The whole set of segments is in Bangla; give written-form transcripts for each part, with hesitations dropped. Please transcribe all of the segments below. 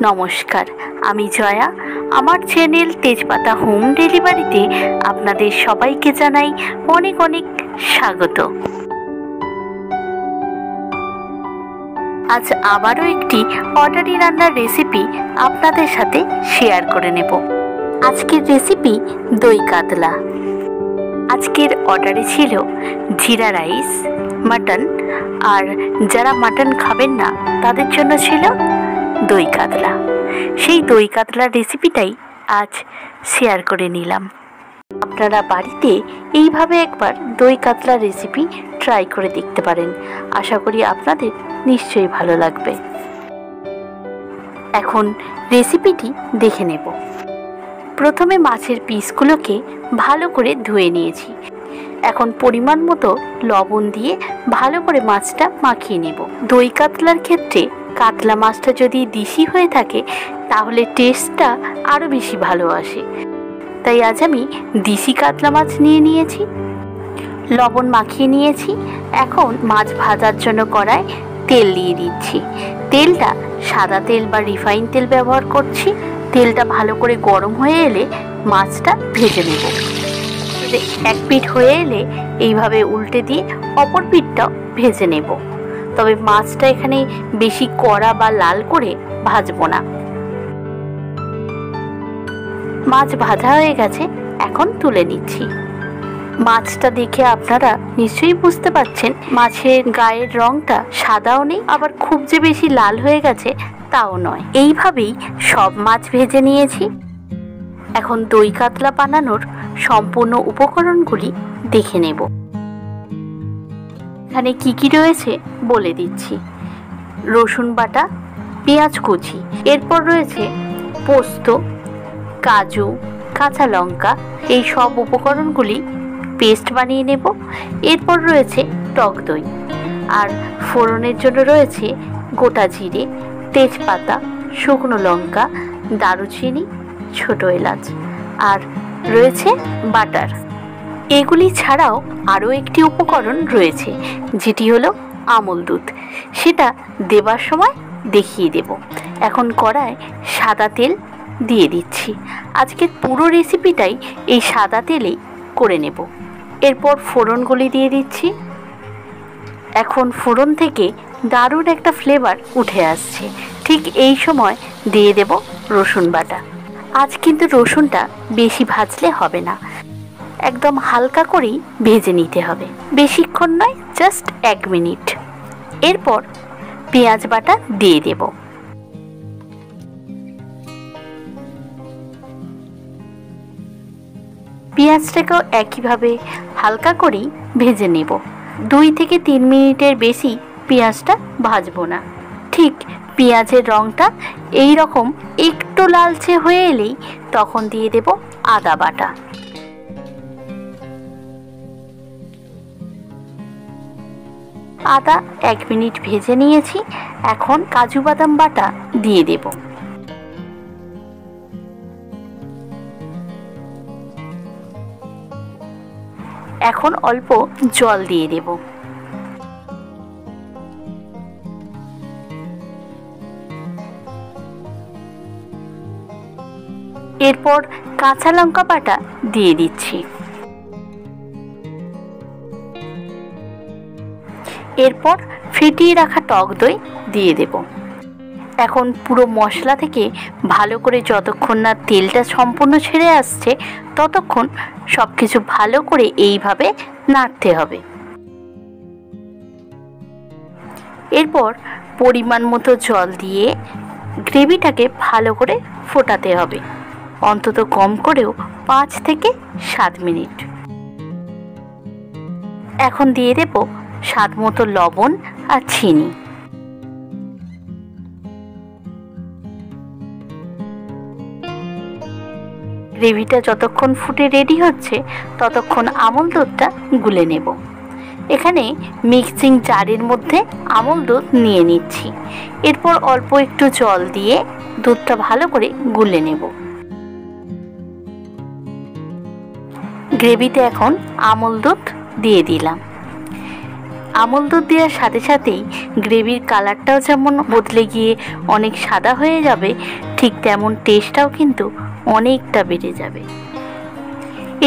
নমস্কার, আমি জয়া। আমার চ্যানেল তেজপাতা হোম ডেলিভারিতে আপনাদের সবাইকে জানাই অনেক অনেক স্বাগত। আজ আবারও একটি অর্ডারি রান্নার রেসিপি আপনাদের সাথে শেয়ার করে নেব। আজকের রেসিপি দই কাতলা। আজকের অর্ডারে ছিল জিরা রাইস, মাটন, আর যারা মাটন খাবেন না তাদের জন্য ছিল দই কাতলা। সেই দই কাতলার রেসিপিটাই আজ শেয়ার করে নিলাম। আপনারা বাড়িতে এইভাবে একবার দই কাতলার রেসিপি ট্রাই করে দেখতে পারেন। আশা করি আপনাদের নিশ্চয়ই ভালো লাগবে। এখন রেসিপিটি দেখে নেব। প্রথমে মাছের পিসগুলোকে ভালো করে ধুয়ে নিয়েছি। এখন পরিমাণ মতো লবণ দিয়ে ভালো করে মাছটা মাখিয়ে নেব। দই কাতলার ক্ষেত্রে কাতলা মাছটা যদি দেশি হয়ে থাকে তাহলে টেস্টটা আরও বেশি ভালো আসে। তাই আজ আমি দেশি কাতলা মাছ নিয়েছি, লবণ মাখিয়ে নিয়েছি। এখন মাছ ভাজার জন্য কড়ায় তেল দিয়ে দিচ্ছি। তেলটা সাদা তেল বা রিফাইন তেল ব্যবহার করছি। তেলটা ভালো করে গরম হয়ে এলে মাছটা ভেজে নেব। এক পিঠ হয়ে এলে এইভাবে উল্টে দিয়ে অপর পিঠটাও ভেজে নেব। তবে মাছটা এখানে বেশি কড়া বা লাল করে ভাজবো না। মাছ ভাজা হয়ে গেছে, এখন তুলে নিচ্ছি। মাছটা দেখে আপনারা নিশ্চয়ই বুঝতে পারছেন মাছের গায়ের রংটা সাদাও নেই, আবার খুব যে বেশি লাল হয়ে গেছে তাও নয়। এইভাবেই সব মাছ ভেজে নিয়েছি। এখন দই কাতলা বানানোর সম্পূর্ণ উপকরণগুলি দেখে নেব। এখানে কি কি রয়েছে বলে দিচ্ছি। রসুন বাটা, পেঁয়াজ কুচি, এরপর রয়েছে পোস্ত, কাজু, কাঁচা লঙ্কা। এই সব উপকরণগুলি পেস্ট বানিয়ে নেব। এরপর রয়েছে টক দই, আর ফোড়নের জন্য রয়েছে গোটা জিরে, তেজপাতা, শুকনো লঙ্কা, দারুচিনি, ছোট এলাচ, আর রয়েছে বাটার। এগুলি ছাড়াও আরও একটি উপকরণ রয়েছে, যেটি হলো আমল দুধ। সেটা দেবার সময় দেখিয়ে দেব। এখন কড়ায় সাদা তেল দিয়ে দিচ্ছি। আজকের পুরো রেসিপিটাই এই সাদা তেলেই করে নেব। এরপর ফোড়নগুলি দিয়ে দিচ্ছি। এখন ফোড়ন থেকে দারুণ একটা ফ্লেভার উঠে আসছে। ঠিক এই সময় দিয়ে দেব রসুন বাটা। আজ কিন্তু রসুনটা বেশি ভাজলে হবে না, একদম হালকা করেই ভেজে নিতে হবে। বেশিক্ষণ নয়, জাস্ট 1 মিনিট। এরপর পেঁয়াজ বাটা দিয়ে দেব। পেঁয়াজটাকেও একইভাবে হালকা করেই ভেজে নেব। 2 থেকে 3 মিনিটের বেশি পেঁয়াজটা ভাজবো না। ঠিক পেঁয়াজের রঙটা এই রকম একটু লালচে হয়ে এলেই তখন দিয়ে দেব আদা বাটা। আদা 1 মিনিট ভেজে নিয়েছি। এখন কাজু বাদাম বাটা দিয়ে দেব। এখন অল্প জল দিয়ে দেব। এরপর কাঁচা লঙ্কা বাটা দিয়ে দিচ্ছি। এরপর ফেটিয়ে রাখা টক দই দিয়ে দেব। এখন পুরো মশলা থেকে ভালো করে যতক্ষণ না তেলটা সম্পূর্ণ ছেড়ে আসছে ততক্ষণ সব কিছু ভালো করে এইভাবে নাড়তে হবে। এরপর পরিমাণ মতো জল দিয়ে গ্রেভিটাকে ভালো করে ফোটাতে হবে, অন্তত কম করেও 5 থেকে 7 মিনিট। এখন দিয়ে দেব স্বাদ মতো লবণ আর চিনি। গ্রেভিটা যতক্ষণ ফুটে রেডি হচ্ছে ততক্ষণ আমল দুধটা গুলে নেব। এখানে মিক্সিং জারের মধ্যে আমল দুধ নিয়ে নিচ্ছি। এরপর অল্প একটু জল দিয়ে দুধটা ভালো করে গুলে নেব। গ্রেভিতে এখন আমল দুধ দিয়ে দিলাম। আমল দুধ দেওয়ার সাথে সাথেই গ্রেভির কালারটাও যেমন বদলে গিয়ে অনেক সাদা হয়ে যাবে, ঠিক তেমন টেস্টটাও কিন্তু অনেকটা বেড়ে যাবে।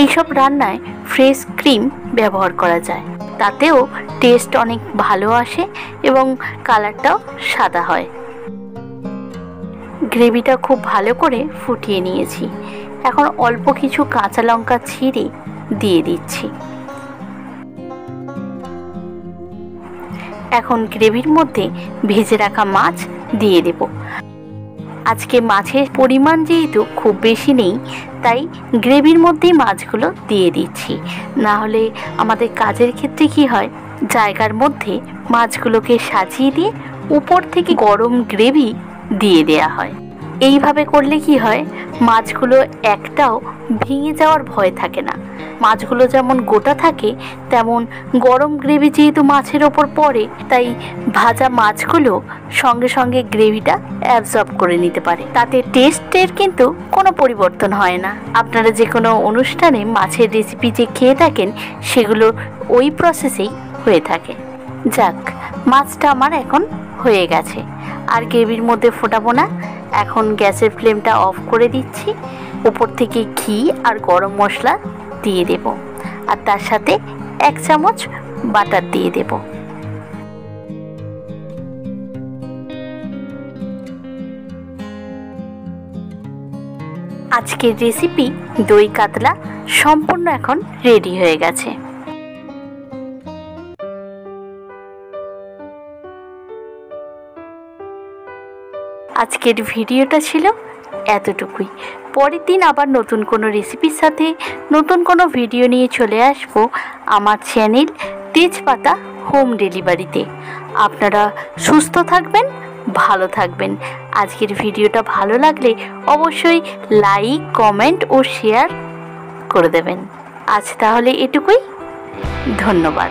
এইসব রান্নায় ফ্রেশ ক্রিম ব্যবহার করা যায়, তাতেও টেস্ট অনেক ভালো আসে এবং কালারটাও সাদা হয়। গ্রেভিটা খুব ভালো করে ফুটিয়ে নিয়েছি। এখন অল্প কিছু কাঁচা লঙ্কা ছিঁড়ে দিয়ে দিচ্ছি। এখন গ্রেভির মধ্যে ভেজে রাখা মাছ দিয়ে দেব। আজকে মাছের পরিমাণ যেহেতু খুব বেশি নেই, তাই গ্রেভির মধ্যেই মাছগুলো দিয়ে দিচ্ছি। না হলে আমাদের কাজের ক্ষেত্রে কি হয়, জায়গার মধ্যে মাছগুলোকে সাজিয়ে দিয়ে উপর থেকে গরম গ্রেভি দিয়ে দেয়া হয়। এইভাবে করলে কি হয়, মাছগুলো একটাও ভেঙে যাওয়ার ভয় থাকে না। মাছগুলো যেমন গোটা থাকে, তেমন গরম গ্রেভি যেহেতু মাছের ওপর পড়ে, তাই ভাজা মাছগুলো সঙ্গে সঙ্গে গ্রেভিটা অ্যাবজর্ব করে নিতে পারে। তাতে টেস্টের কিন্তু কোনো পরিবর্তন হয় না। আপনারা যে কোনো অনুষ্ঠানে মাছের রেসিপি যে খেয়ে থাকেন, সেগুলো ওই প্রসেসেই হয়ে থাকে। যাক, মাছটা আমার এখন হয়ে গেছে, আর গ্রেভির মধ্যে ফোটাবো না। এখন গ্যাসের ফ্লেমটা অফ করে দিচ্ছি। উপর থেকে ঘি আর গরম মশলা দিয়ে দেব, আর তার সাথে 1 চামচ বাটার দিয়ে দেব। আজকের রেসিপি দই কাতলা সম্পূর্ণ এখন রেডি হয়ে গেছে। আজকের ভিডিওটা ছিল এতটুকুই। পরের দিন আবার নতুন কোনো রেসিপির সাথে নতুন কোনো ভিডিও নিয়ে চলে আসব আমার চ্যানেল তেজপাতা হোম ডেলিভারিতে। আপনারা সুস্থ থাকবেন, ভালো থাকবেন। আজকের ভিডিওটা ভালো লাগলে অবশ্যই লাইক, কমেন্ট ও শেয়ার করে দেবেন। আজ তাহলে এটুকুই। ধন্যবাদ।